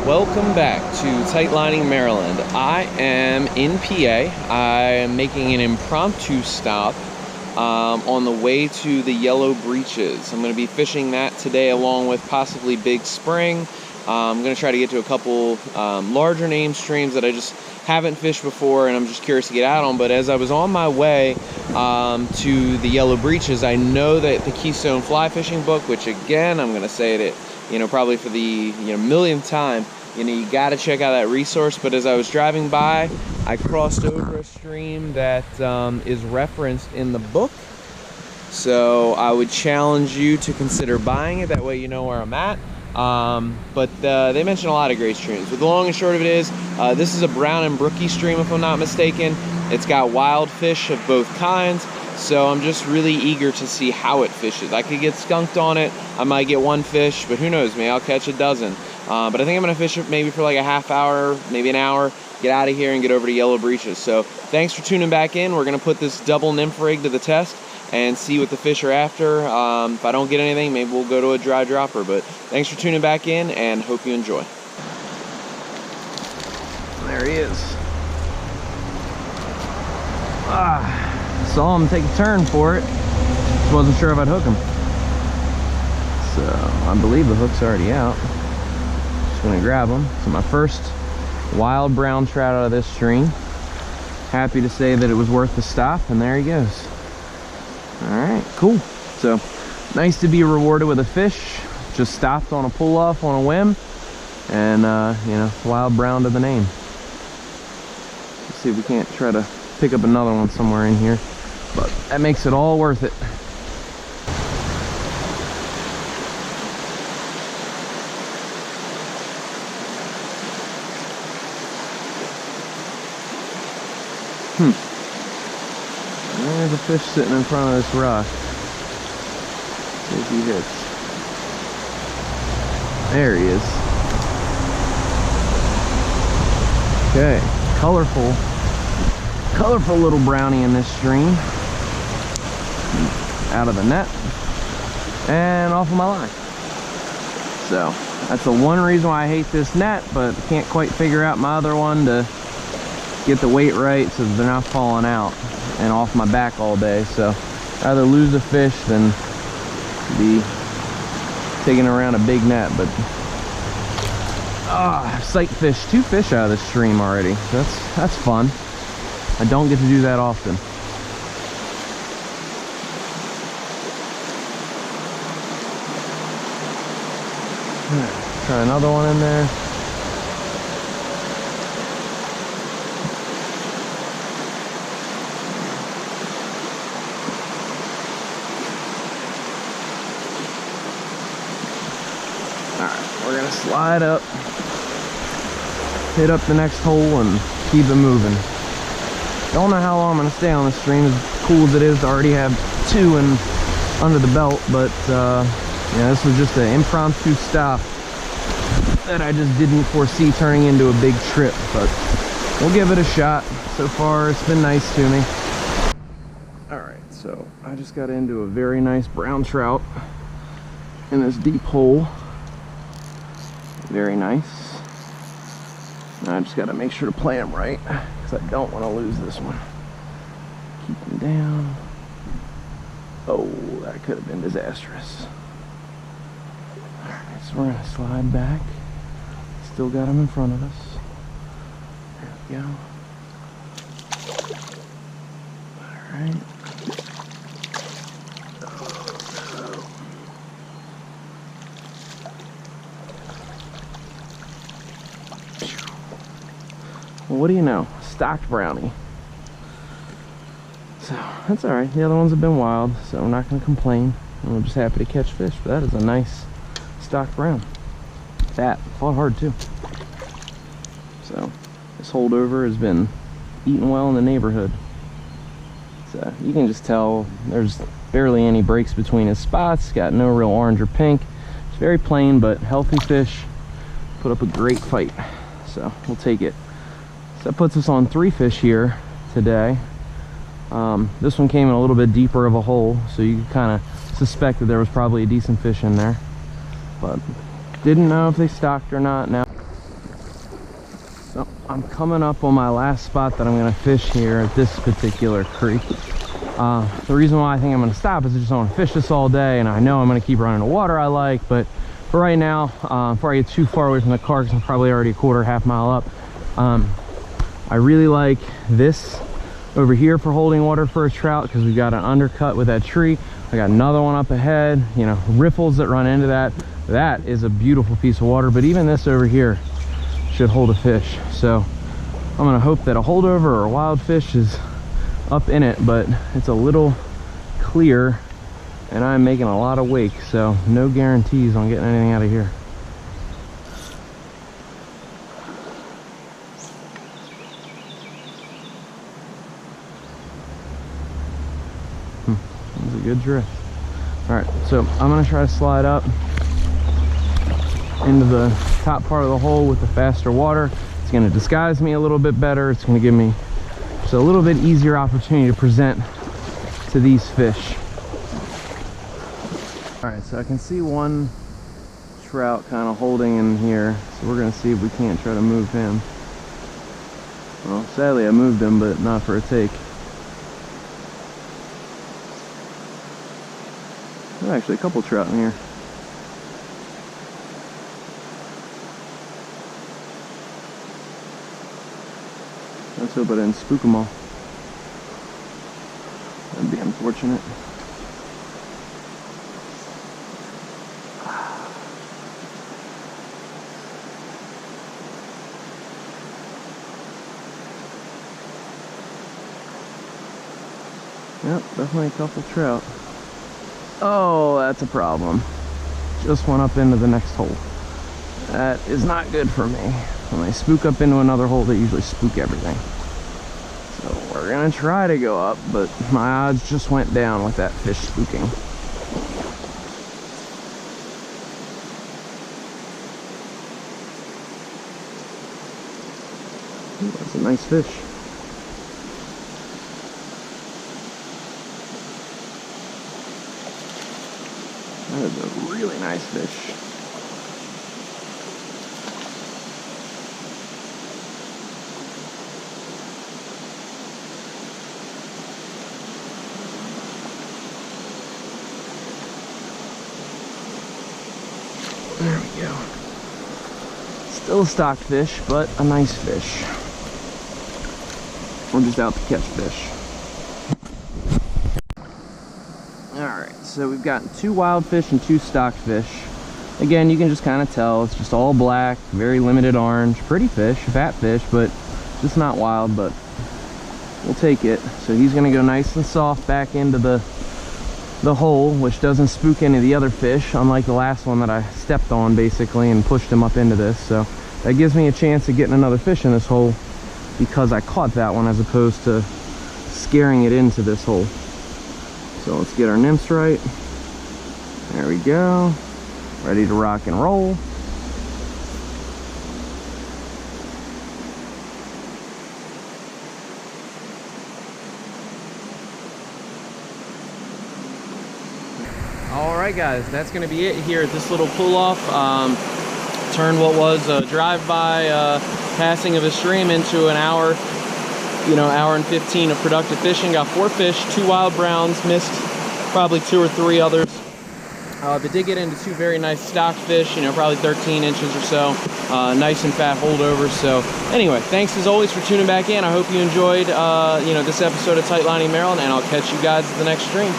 Welcome back to Tight Lining, Maryland. I am in PA. I am making an impromptu stop on the way to the Yellow Breeches. I'm going to be fishing that today along with possibly Big Spring. I'm going to try to get to a couple larger name streams that I just haven't fished before and I'm just curious to get out on. But as I was on my way to the Yellow Breeches, I know that the Keystone Fly Fishing book, which again, I'm going to say it, probably for the millionth time, you got to check out that resource. But as I was driving by, I crossed over a stream that is referenced in the book. So I would challenge you to consider buying it. That way you know where I'm at. But they mention a lot of great streams. But the long and short of it is, this is a brown and brookie stream, if I'm not mistaken. It's got wild fish of both kinds. So I'm just really eager to see how it fishes. I could get skunked on it. I might get one fish, but who knows, maybe I'll catch a dozen. But I think I'm gonna fish it maybe for like a half hour, maybe an hour, get out of here and get over to Yellow Breeches. So thanks for tuning back in. We're gonna put this double nymph rig to the test and see what the fish are after. If I don't get anything, maybe we'll go to a dry dropper. But thanks for tuning back in and hope you enjoy. There he is. Saw him take a turn for it. Just wasn't sure if I'd hook him. So I believe the hook's already out. Just gonna grab him. So my first wild brown trout out of this stream. Happy to say that it was worth the stop, and there he goes. All right, cool. So nice to be rewarded with a fish. Just stopped on a pull off on a whim, and wild brown to the name. Let's see if we can't try to pick up another one somewhere in here, but that makes it all worth it. There's a fish sitting in front of this rock. See if he hits. There he is. Okay, colorful little brownie in this stream. Out of the net and off of my line. So that's the one reason why I hate this net, but can't quite figure out my other one to get the weight right so that they're not falling out and off my back all day. So I'd rather lose a fish than be taking around a big net. But sight fish, 2 fish out of this stream already. So that's fun. I don't get to do that often. Try another one in there. We're gonna slide up, hit up the next hole, and keep it moving. Don't know how long I'm gonna stay on this stream. As cool as it is to already have 2 under the belt, but this was just an impromptu stop that I just didn't foresee turning into a big trip. But we'll give it a shot. So far, it's been nice to me. All right, so I just got into a very nice brown trout in this deep hole. Very nice. I just got to make sure to play him right, because I don't want to lose this one. Keep him down. Oh, that could have been disastrous. Alright, so we're going to slide back. Still got him in front of us. There we go. Alright. Well, what do you know? Stocked brownie. So that's alright. The other ones have been wild, so I'm not going to complain. I'm just happy to catch fish. But that is a nice stocked brown. Fat. Fought hard too. So this holdover has been eating well in the neighborhood. So you can just tell there's barely any breaks between his spots. Got no real orange or pink. It's very plain but healthy fish. Put up a great fight. So we'll take it. So that puts us on 3 fish here today. This one came in a little bit deeper of a hole, so you could kind of suspect that there was probably a decent fish in there, but didn't know if they stocked or not. Now I'm coming up on my last spot that I'm gonna fish here at this particular creek. The reason why I think I'm gonna stop is I just don't want to fish this all day, and I know I'm gonna keep running the water I like, but for right now, before I get too far away from the car, because I'm probably already a half mile up, I really like this over here for holding water for a trout, because we've got an undercut with that tree. I got another one up ahead, you know, riffles that run into that. That is a beautiful piece of water, but even this over here should hold a fish. So I'm gonna hope that a holdover or a wild fish is up in it, but it's a little clear and I'm making a lot of wake, so no guarantees on getting anything out of here. That was a good drift. All right, so I'm gonna try to slide up into the top part of the hole with the faster water. It's gonna disguise me a little bit better. It's gonna give me just a little bit easier opportunity to present to these fish. All right, so I can see one trout kind of holding in here, so we're gonna see if we can't try to move him. Well, sadly I moved him, but not for a take. There's actually a couple trout in here. Let's hope I didn't spook them all. That'd be unfortunate. Yep, definitely a couple trout. Oh, that's a problem. Just went up into the next hole. That is not good for me. When they spook up into another hole, they usually spook everything. So we're gonna try to go up, but my odds just went down with that fish spooking. Ooh, that's a nice fish. That is a really nice fish. There we go. Still a stock fish, but a nice fish. We're just out to catch fish. Alright, so we've gotten 2 wild fish and 2 stock fish. Again, you can just kind of tell it's just all black, very limited orange. Pretty fish, fat fish, but just not wild, but we'll take it. So he's going to go nice and soft back into the hole, which doesn't spook any of the other fish, unlike the last one that I stepped on basically and pushed him up into this. So that gives me a chance of getting another fish in this hole because I caught that one as opposed to scaring it into this hole. So let's get our nymphs right. There we go. Ready to rock and roll. Alright guys, that's going to be it here at this little pull-off. Turned what was a drive-by passing of a stream into an hour, hour and 15 of productive fishing. Got 4 fish, 2 wild browns, missed probably 2 or 3 others. But did get into 2 very nice stock fish, probably 13 inches or so. Nice and fat holdovers. So anyway, thanks as always for tuning back in. I hope you enjoyed, this episode of Tight Lining Maryland, and I'll catch you guys at the next stream.